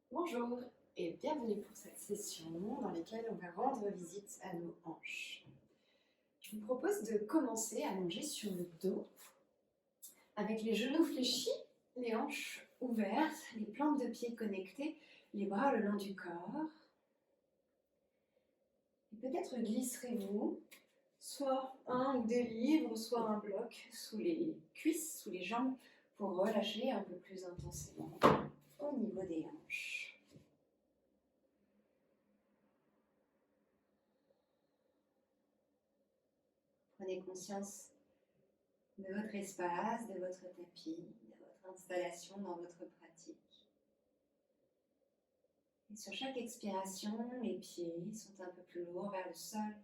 Bonjour et bienvenue pour cette session dans laquelle on va rendre visite à nos hanches. Je vous propose de commencer allongé sur le dos, avec les genoux fléchis, les hanches ouvertes, les plantes de pieds connectées, les bras le long du corps. Et peut-être glisserez-vous soit un ou des livres, soit un bloc sous les cuisses, sous les jambes, pour relâcher un peu plus intensément au niveau des hanches. Prenez conscience de votre espace, de votre tapis, de votre installation dans votre pratique. Et sur chaque expiration, les pieds sont un peu plus lourds vers le sol.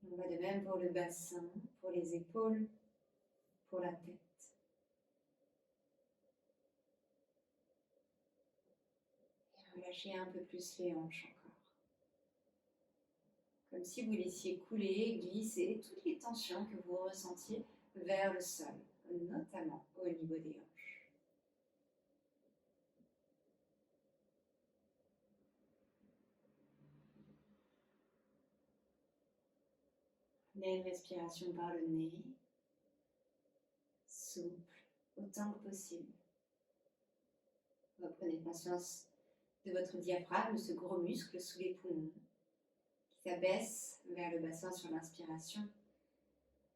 Et on va de même pour le bassin, pour les épaules, pour la tête. Et relâchez un peu plus les hanches encore. Comme si vous laissiez couler, glisser toutes les tensions que vous ressentiez vers le sol, notamment au niveau des hanches. Prenez une respiration par le nez, souple, autant que possible. Reprenez conscience de votre diaphragme, ce gros muscle sous les poumons, qui s'abaisse vers le bassin sur l'inspiration.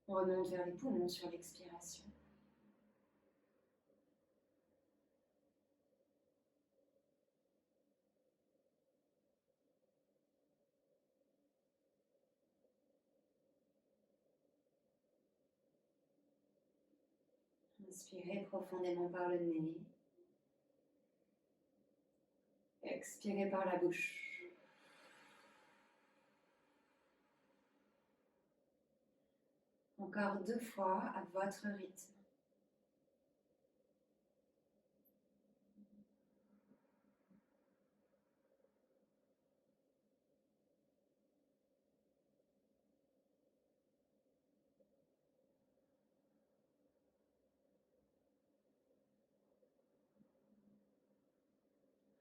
On remonte vers les poumons sur l'expiration. Inspirez profondément par le nez. Expirez par la bouche. Encore 2 fois à votre rythme.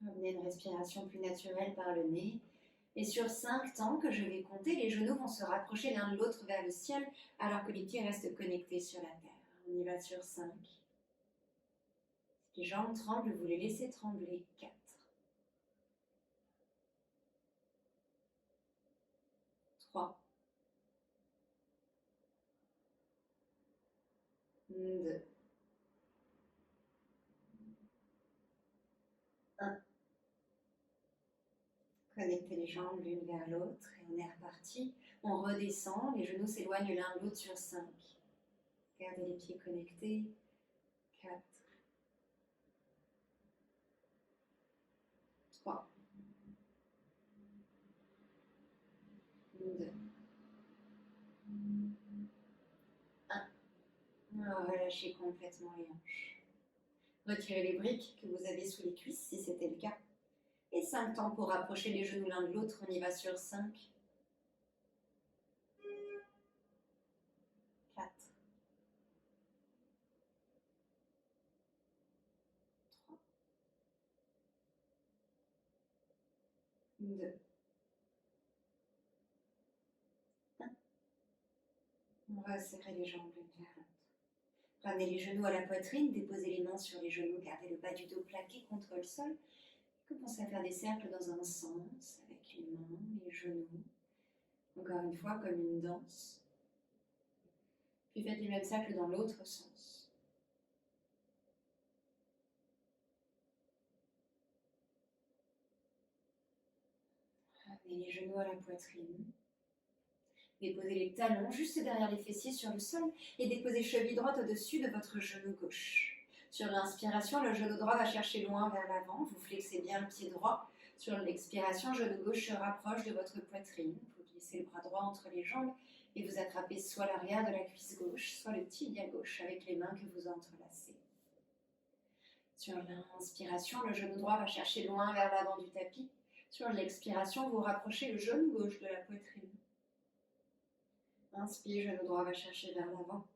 Revenez une respiration plus naturelle par le nez. Et sur 5 temps que je vais compter, les genoux vont se rapprocher l'un de l'autre vers le ciel alors que les pieds restent connectés sur la terre. On y va sur 5. Si les jambes tremblent, vous les laissez trembler. 4. 3. 2. 1. Connectez les jambes l'une vers l'autre et on est reparti. On redescend, les genoux s'éloignent l'un de l'autre sur 5. Gardez les pieds connectés. 4. 3. 2. 1. Relâchez complètement les hanches. Retirez les briques que vous avez sous les cuisses si c'était le cas. Et 5 temps pour rapprocher les genoux l'un de l'autre. On y va sur 5. 4. 3. 2. 1. On va serrer les jambes l'une vers l'autre. Ramenez les genoux à la poitrine, déposez les mains sur les genoux, gardez le bas du dos plaqué contre le sol. Commencez à faire des cercles dans un sens, avec les mains, les genoux. Encore une fois, comme une danse. Puis faites les mêmes cercles dans l'autre sens. Ramenez les genoux à la poitrine. Déposez les talons juste derrière les fessiers sur le sol et déposez cheville droite au-dessus de votre genou gauche. Sur l'inspiration, le genou droit va chercher loin vers l'avant. Vous flexez bien le pied droit. Sur l'expiration, genou gauche se rapproche de votre poitrine. Vous glissez le bras droit entre les jambes et vous attrapez soit l'arrière de la cuisse gauche, soit le tibia gauche avec les mains que vous entrelacez. Sur l'inspiration, le genou droit va chercher loin vers l'avant du tapis. Sur l'expiration, vous rapprochez le genou gauche de la poitrine. Inspire, genou droit va chercher vers l'avant.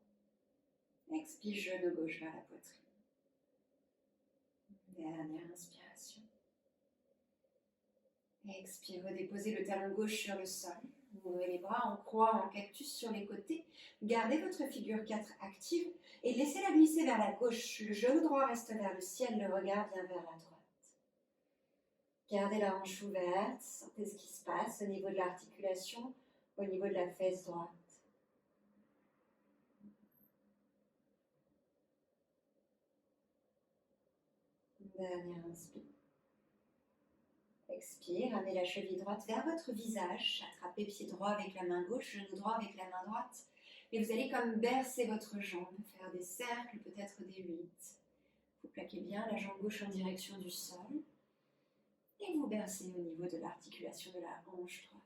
Expire, genou gauche vers la poitrine. Dernière inspiration. inspiration. Expire, redéposez le talon gauche sur le sol. Ouvrez les bras en croix, en cactus sur les côtés. Gardez votre figure 4 active et laissez-la glisser vers la gauche. Le genou droit reste vers le ciel, le regard vient vers la droite. Gardez la hanche ouverte, sentez ce qui se passe au niveau de l'articulation, au niveau de la fesse droite. Dernière inspire. Expire, amenez la cheville droite vers votre visage, attrapez pied droit avec la main gauche, genou droit avec la main droite. Et vous allez comme bercer votre jambe, faire des cercles, peut-être des 8. Vous plaquez bien la jambe gauche en direction du sol. Et vous bercez au niveau de l'articulation de la hanche droite.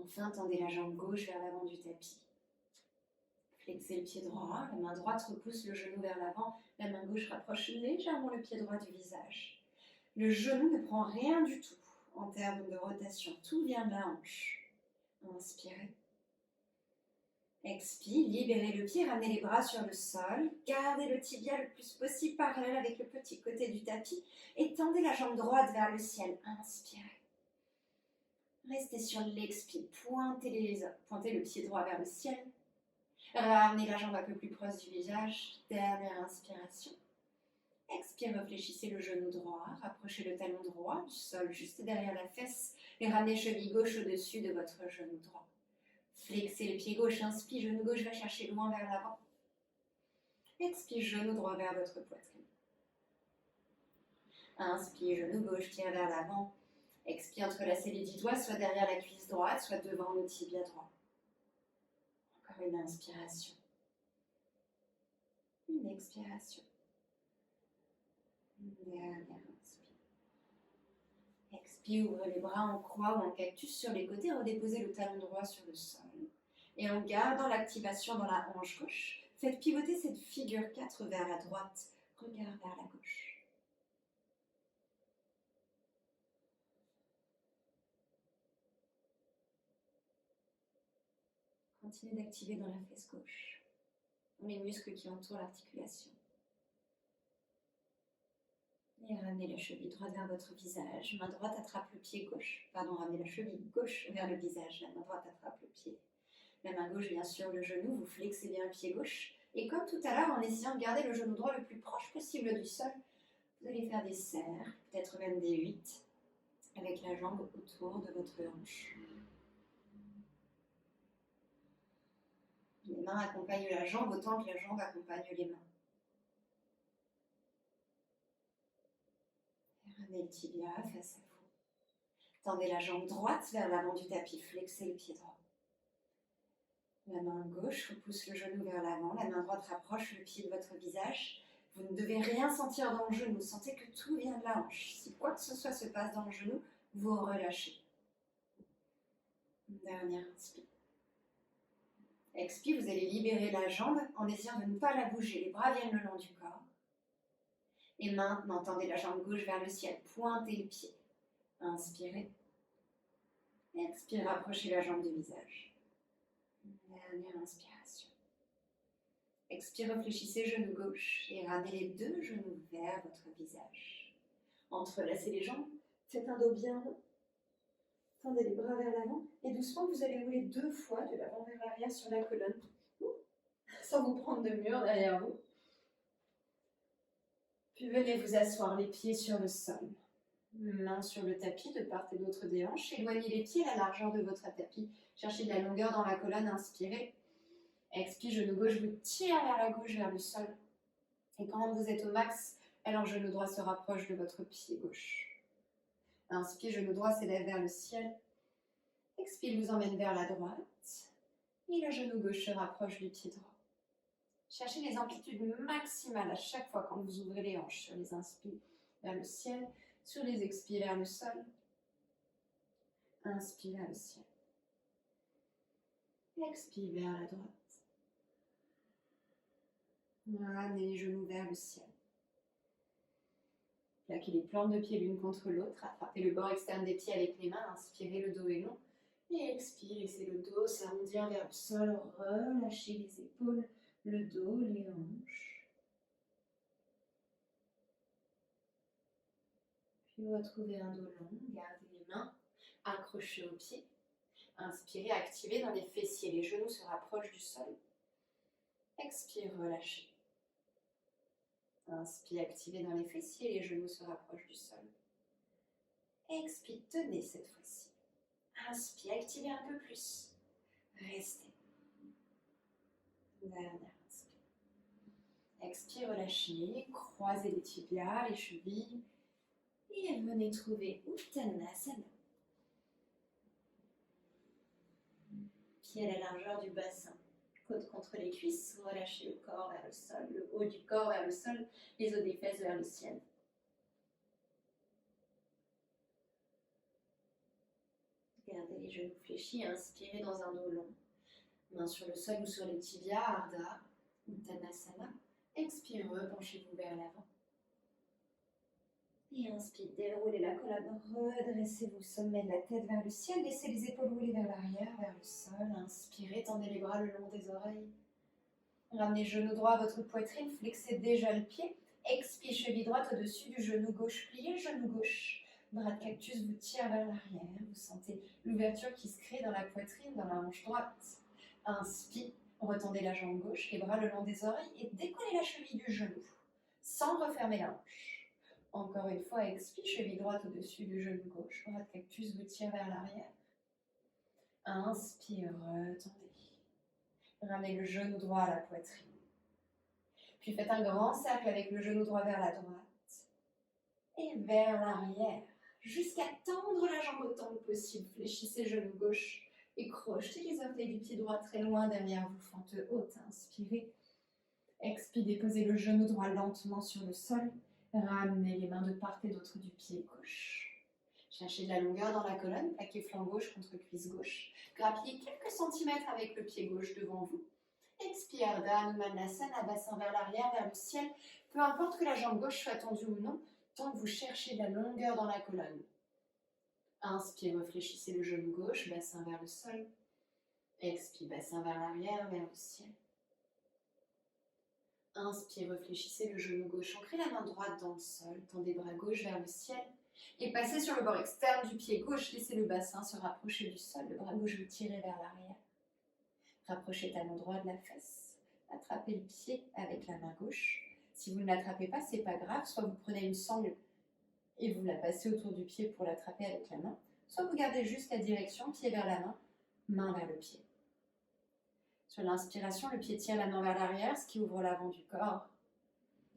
Enfin, tendez la jambe gauche vers l'avant du tapis. Flexez le pied droit, la main droite repousse le genou vers l'avant, la main gauche rapproche légèrement le pied droit du visage. Le genou ne prend rien du tout en termes de rotation, tout vient de la hanche. Inspirez. Expire, libérez le pied, ramenez les bras sur le sol, gardez le tibia le plus possible parallèle avec le petit côté du tapis et tendez la jambe droite vers le ciel. Inspirez. Restez sur l'expire, pointez le pied droit vers le ciel. Ramenez la jambe un peu plus proche du visage. Dernière inspiration. Expire, réfléchissez le genou droit. Rapprochez le talon droit du sol juste derrière la fesse. Et ramenez cheville gauche au-dessus de votre genou droit. Flexez le pied gauche. Inspire, genou gauche va chercher loin vers l'avant. Expire, genou droit vers votre poitrine. Inspire, genou gauche tire vers l'avant. Expire, entrelacez les 10 doigts, soit derrière la cuisse droite, soit devant le tibia droit. Une inspiration, une expiration, une dernière inspire. Expire, ouvrez les bras en croix ou en cactus sur les côtés, redéposez le talon droit sur le sol. Et en gardant l'activation dans la hanche gauche, faites pivoter cette figure 4 vers la droite, regard vers la gauche. Continuez d'activer dans la fesse gauche, dans les muscles qui entourent l'articulation. Et ramenez la cheville droite vers votre visage. Main droite attrape le pied gauche. Ramenez la cheville gauche vers le visage. La main droite attrape le pied. La main gauche vient sur le genou. Vous flexez bien le pied gauche. Et comme tout à l'heure, en essayant de garder le genou droit le plus proche possible du sol, vous allez faire des cercles, peut-être même des 8, avec la jambe autour de votre hanche. Les mains accompagnent la jambe autant que la jambe accompagne les mains. Et ramenez le tibia face à vous. Tendez la jambe droite vers l'avant du tapis, flexez le pied droit. La main gauche repousse le genou vers l'avant, la main droite rapproche le pied de votre visage. Vous ne devez rien sentir dans le genou, sentez que tout vient de la hanche. Si quoi que ce soit se passe dans le genou, vous relâchez. Dernière inspire. Expire, vous allez libérer la jambe en essayant de ne pas la bouger. Les bras viennent le long du corps. Et maintenant, tendez la jambe gauche vers le ciel, pointez le pied. Inspirez. Expire, rapprochez la jambe du visage. Dernière inspiration. Expire, réfléchissez genou gauche et ramenez les 2 genoux vers votre visage. Entrelacez les jambes, faites un dos bien long. Tendez les bras vers l'avant et doucement vous allez rouler 2 fois de l'avant vers l'arrière sur la colonne, sans vous prendre de mur derrière vous. Puis venez vous asseoir les pieds sur le sol. Mains sur le tapis de part et d'autre des hanches. Éloignez les pieds à la largeur de votre tapis. Cherchez de la longueur dans la colonne, inspirez. Expire, genou gauche vous tire vers la gauche, vers le sol. Et quand vous êtes au max, alors genou droit se rapproche de votre pied gauche. Inspire, genou droit s'élève vers le ciel. Expire, vous emmène vers la droite. Et le genou gauche se rapproche du pied droit. Cherchez les amplitudes maximales à chaque fois quand vous ouvrez les hanches. Sur les inspires vers le ciel, sur les expires vers le sol. Inspire vers le ciel. Expire vers la droite. Ramenez les genoux vers le ciel. Plaquez les plantes de pied l'une contre l'autre. Attrapez le bord externe des pieds avec les mains. Inspirez, le dos est long. Et expire, laissez le dos s'arrondir vers le sol. Relâchez les épaules, le dos, les hanches. Retrouvez un dos long, gardez les mains accrochées aux pieds. Inspirez, activez dans les fessiers, les genoux se rapprochent du sol. Expire, relâchez. Inspire, activez dans les fessiers, les genoux se rapprochent du sol. Expire, tenez cette fois-ci. Inspire, activez un peu plus. Restez. Dernière inspire. Expire, relâchez, croisez les tibias, les chevilles. Et venez trouver Uttanasana. Pieds à la largeur du bassin. Côte contre les cuisses, relâchez le corps vers le sol, le haut du corps vers le sol, les os des fesses vers le ciel. Gardez les genoux fléchis, inspirez dans un dos long. Mains sur le sol ou sur les tibias, Ardha, Uttanasana. Expirez, penchez-vous vers l'avant. Et inspire, déroulez la colonne, redressez-vous, sommet de la tête vers le ciel, laissez les épaules rouler vers l'arrière, vers le sol. Inspirez, tendez les bras le long des oreilles. Ramenez genou droit à votre poitrine, flexez déjà le pied. Expire, cheville droite au-dessus du genou gauche, pliez le genou gauche. Bras de cactus vous tire vers l'arrière. Vous sentez l'ouverture qui se crée dans la poitrine, dans la hanche droite. Inspire, retendez la jambe gauche, les bras le long des oreilles et décollez la cheville du genou, sans refermer la hanche. Encore une fois, expire, cheville droite au-dessus du genou gauche, bras de cactus vous tire vers l'arrière. Inspire, retendez. Ramenez le genou droit à la poitrine. Puis faites un grand cercle avec le genou droit vers la droite et vers l'arrière, jusqu'à tendre la jambe autant que possible. Fléchissez le genou gauche et crochetez les orteils du pied droit très loin derrière vous, fente haute. Inspirez. Expire, déposez le genou droit lentement sur le sol. Ramenez les mains de part et d'autre du pied gauche. Cherchez de la longueur dans la colonne, plaquez flanc gauche contre cuisse gauche. Grappillez quelques centimètres avec le pied gauche devant vous. Expire, Ardha Hanumanasana, bassin vers l'arrière, vers le ciel. Peu importe que la jambe gauche soit tendue ou non, tant que vous cherchez de la longueur dans la colonne. Inspire, réfléchissez le genou gauche, bassin vers le sol. Expire, bassin vers l'arrière, vers le ciel. Inspire, réfléchissez le genou gauche, ancrez la main droite dans le sol, tendez bras gauche vers le ciel et passez sur le bord externe du pied gauche, laissez le bassin se rapprocher du sol, le bras gauche vous tirez vers l'arrière. Rapprochez talon droit de la fesse, attrapez le pied avec la main gauche. Si vous ne l'attrapez pas, c'est pas grave, soit vous prenez une sangle et vous la passez autour du pied pour l'attraper avec la main, soit vous gardez juste la direction, pied vers la main vers le pied. Sur l'inspiration, le pied tire la main vers l'arrière, ce qui ouvre l'avant du corps.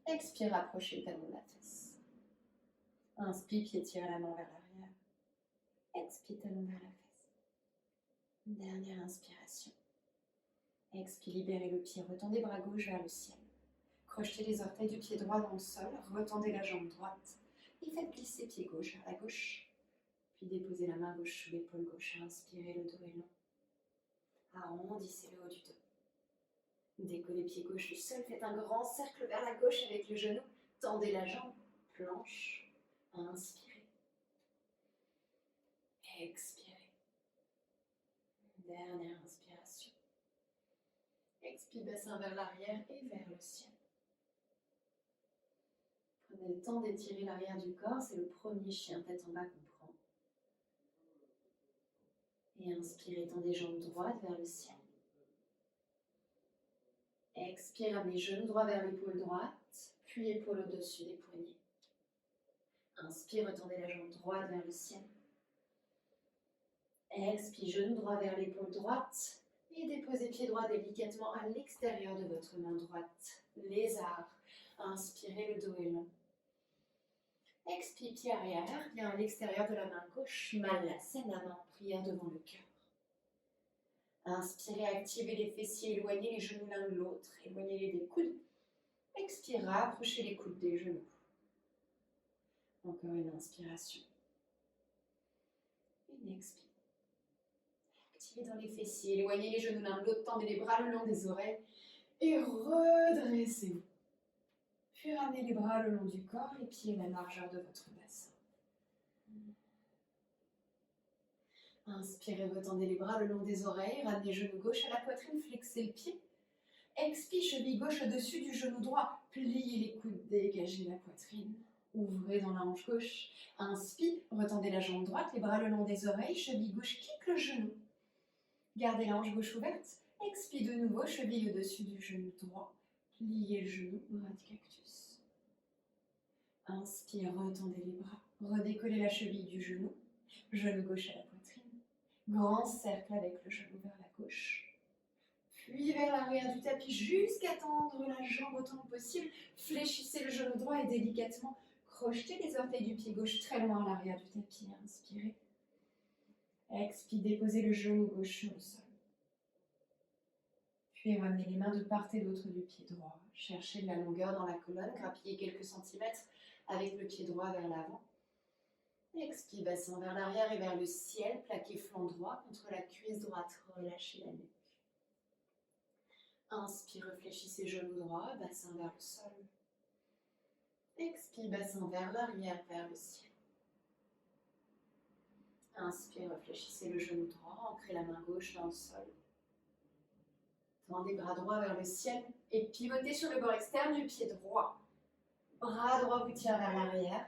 Expire, rapprochez le talon de la fesse. Inspire, pied tire la main vers l'arrière. Expire, talon vers la fesse. Dernière inspiration. Expire, libérez le pied, retendez bras gauche vers le ciel. Crochetez les orteils du pied droit dans le sol, retendez la jambe droite et faites glisser pied gauche vers la gauche. Puis déposez la main gauche sous l'épaule gauche. Inspirez, le dos est long. Arrondissez le haut du dos. Décollez pied gauche du sol, faites un grand cercle vers la gauche avec le genou. Tendez la jambe, planche. Inspirez. Expirez. Dernière inspiration. Expire, bassin vers l'arrière et vers le ciel. Prenez le temps d'étirer l'arrière du corps, c'est le premier chien tête en bas qu'on prend. Et inspirez, tendez jambes droites vers le ciel. Expire, amenez genou droit vers l'épaule droite, puis épaule au-dessus des poignets. Inspire, retendez la jambe droite vers le ciel. Expire, genou droit vers l'épaule droite et déposez pied droit délicatement à l'extérieur de votre main droite. Lézard. Inspirez, le dos est long. Expire, pied arrière, bien à l'extérieur de la main gauche. Malasana, main en prière devant le cœur. Inspirez, activez les fessiers, éloignez les genoux l'un de l'autre, éloignez-les des coudes. Expirez, rapprochez les coudes des genoux. Encore une inspiration. Une expire. Activez dans les fessiers, éloignez les genoux l'un de l'autre, tendez les bras le long des oreilles et redressez-vous. Puis ramenez les bras le long du corps, les pieds à la largeur de votre bassin. Inspirez, retendez les bras le long des oreilles, ramenez genou gauche à la poitrine, flexez le pied. Expire, cheville gauche au-dessus du genou droit, pliez les coudes, dégagez la poitrine. ouvrez dans la hanche gauche. Inspire, retendez la jambe droite, les bras le long des oreilles, cheville gauche quitte le genou. Gardez la hanche gauche ouverte. Expire de nouveau, cheville au-dessus du genou droit. Pliez le genou, bras de cactus. Inspire, retendez les bras. Redécollez la cheville du genou. Genou gauche à la poitrine. Grand cercle avec le genou vers la gauche. Puis vers l'arrière du tapis jusqu'à tendre la jambe autant que possible. Fléchissez le genou droit et délicatement crochetez les orteils du pied gauche très loin à l'arrière du tapis. Inspirez. Expire, déposez le genou gauche sur le sol. Puis ramenez les mains de part et d'autre du pied droit. Cherchez de la longueur dans la colonne, grappillez quelques centimètres avec le pied droit vers l'avant. Expire, bassin vers l'arrière et vers le ciel. Plaquez flanc droit contre la cuisse droite. Relâchez la nuque. Inspire, réfléchissez genou droit, bassin vers le sol. Expire, bassin vers l'arrière, vers le ciel. Inspire, réfléchissez le genou droit, ancrez la main gauche dans le sol. Tendez bras droit vers le ciel et pivotez sur le bord externe du pied droit. Bras droit vous tire vers l'arrière.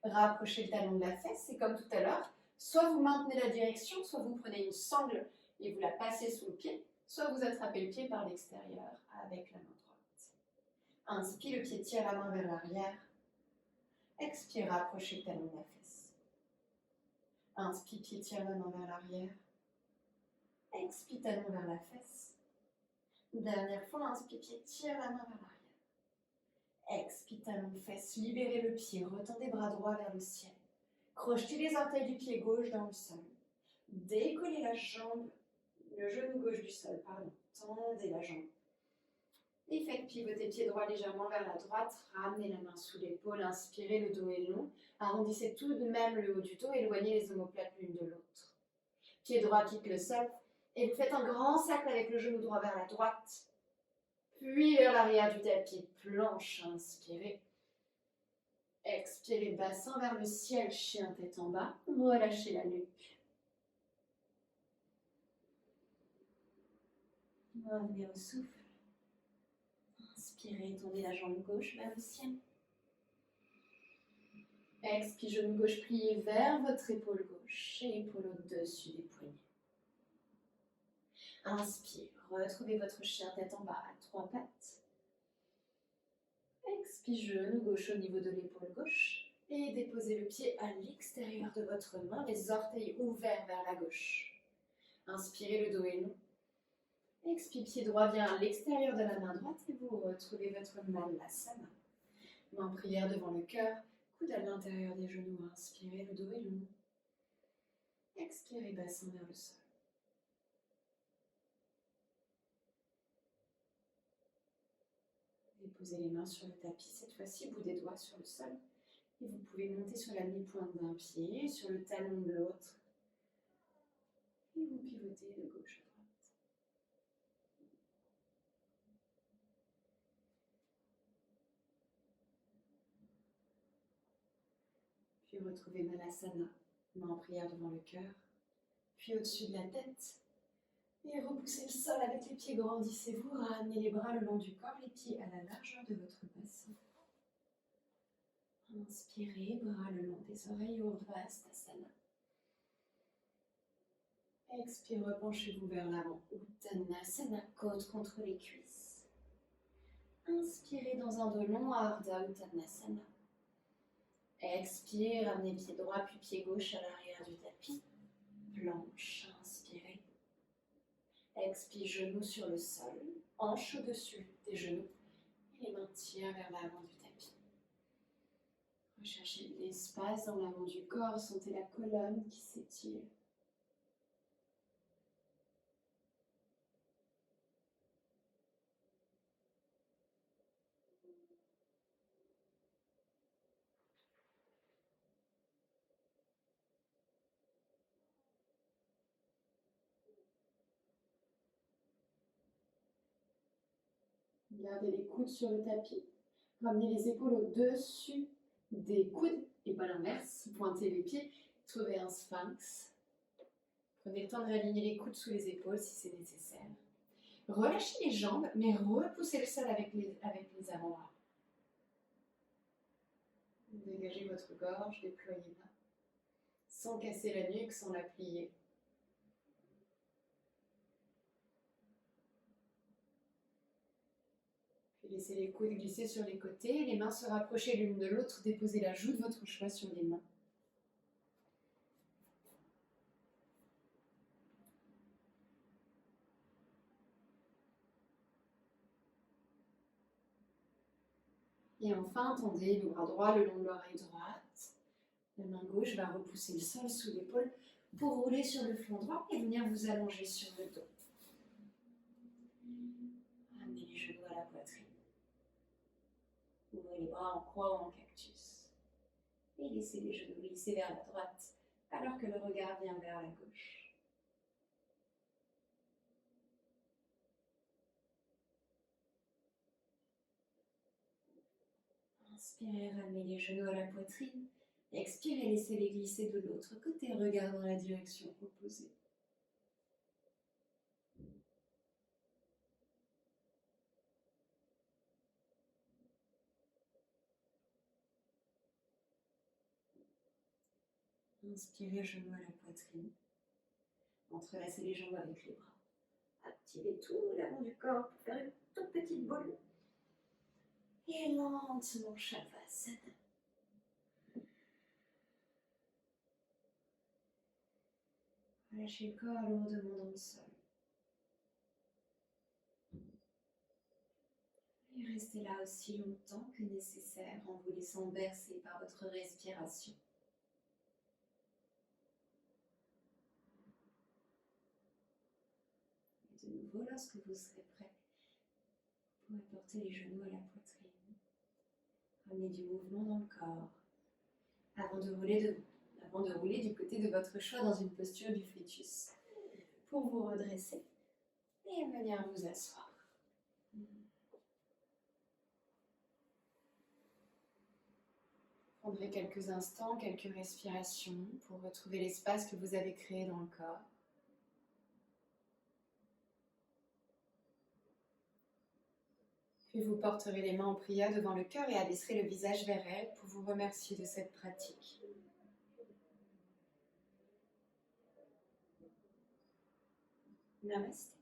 Rapprochez le talon de la fesse et comme tout à l'heure, soit vous maintenez la direction, soit vous prenez une sangle et vous la passez sous le pied, soit vous attrapez le pied par l'extérieur avec la main droite. Inspire, le pied tire la main vers l'arrière. Expire, rapprochez le talon de la fesse. Inspire, pied tire la main vers l'arrière. Expire, talon vers la fesse. Dernière fois, inspire, pied tire la main vers l'arrière. Expire, talon, fesse, libérez le pied, retendez bras droit vers le ciel. Crochetez les orteils du pied gauche dans le sol. Décollez la jambe, le genou gauche du sol, pardon. Tendez la jambe. Et faites pivoter pied droit légèrement vers la droite. Ramenez la main sous l'épaule, inspirez, le dos est long. Arrondissez tout de même le haut du dos, éloignez les omoplates l'une de l'autre. Pied droit quitte le sol. Et vous faites un grand cercle avec le genou droit vers la droite. Puis vers l'arrière du tapis, planche, inspirez. Expirez, bassin vers le ciel, chien tête en bas. Relâchez la nuque. Revenez au souffle. Inspirez, tendez la jambe gauche vers le ciel. Expire, genou gauche plié vers votre épaule gauche et épaule au-dessus des poignets. Inspire, retrouvez votre chien tête en bas à 3 pattes. Expire, genou gauche au niveau de l'épaule gauche et déposez le pied à l'extérieur de votre main, les orteils ouverts vers la gauche. Inspirez, le dos est long. Expire, pied droit vient à l'extérieur de la main droite et vous retrouvez votre Malasana. Main en prière devant le cœur, coude à l'intérieur des genoux. Inspirez, le dos est long. Expirez, bassin vers le sol. Posez les mains sur le tapis, cette fois-ci, bout des doigts sur le sol. Et vous pouvez monter sur la mi-pointe d'un pied, sur le talon de l'autre. Et vous pivotez de gauche à droite. Puis retrouvez Malasana, main en prière devant le cœur. Puis au-dessus de la tête. Et repoussez le sol avec les pieds, grandissez-vous, ramenez les bras le long du corps, les pieds à la largeur de votre bassin. Inspirez, bras le long des oreilles, Urdhvastasana. Expire, repenchez-vous vers l'avant, Uttanasana, côte contre les cuisses. Inspirez dans un dos long, Ardha Uttanasana. Expire, ramenez pied droit puis pied gauche à l'arrière du tapis. Planche, inspirez. Expire, genoux sur le sol, hanche au-dessus des genoux et les mains tirent vers l'avant du tapis. Recherchez l'espace dans l'avant du corps, sentez la colonne qui s'étire. Gardez les coudes sur le tapis. Ramenez les épaules au-dessus des coudes et pas l'inverse. Pointez les pieds. Trouvez un sphinx. Prenez le temps de réaligner les coudes sous les épaules si c'est nécessaire. Relâchez les jambes, mais repoussez le sol avec les avant-bras. engagez votre gorge, déployez-la, sans casser la nuque, sans la plier. Puis laissez les coudes glisser sur les côtés, les mains se rapprocher l'une de l'autre, déposez la joue de votre choix sur les mains. Et enfin, tendez le bras droit le long de l'oreille droite. La main gauche va repousser le sol sous l'épaule pour rouler sur le flanc droit et venir vous allonger sur le dos. Ramenez les genoux à la poitrine. Ouvrez les bras en croix ou en cactus. Et laissez les genoux glisser vers la droite alors que le regard vient vers la gauche. Inspirez, ramenez les genoux à la poitrine. Expirez, laissez-les glisser de l'autre côté, regard dans la direction opposée. Inspirez, genoux à la poitrine. Entrelacez les jambes avec les bras. Activez tout l'avant du corps pour faire une toute petite boule. Et lentement, Shavasana. Relâchez le corps lourdement dans le sol. Et restez là aussi longtemps que nécessaire en vous laissant bercer par votre respiration. Et de nouveau, lorsque vous serez prêt, vous pouvez porter les genoux à la poitrine. Ramenez du mouvement dans le corps avant de rouler du côté de votre choix dans une posture du fœtus pour vous redresser et venir vous asseoir. Prendrez quelques instants, quelques respirations pour retrouver l'espace que vous avez créé dans le corps. Puis vous porterez les mains en prière devant le cœur et abaisserez le visage vers elle pour vous remercier de cette pratique. Namaste.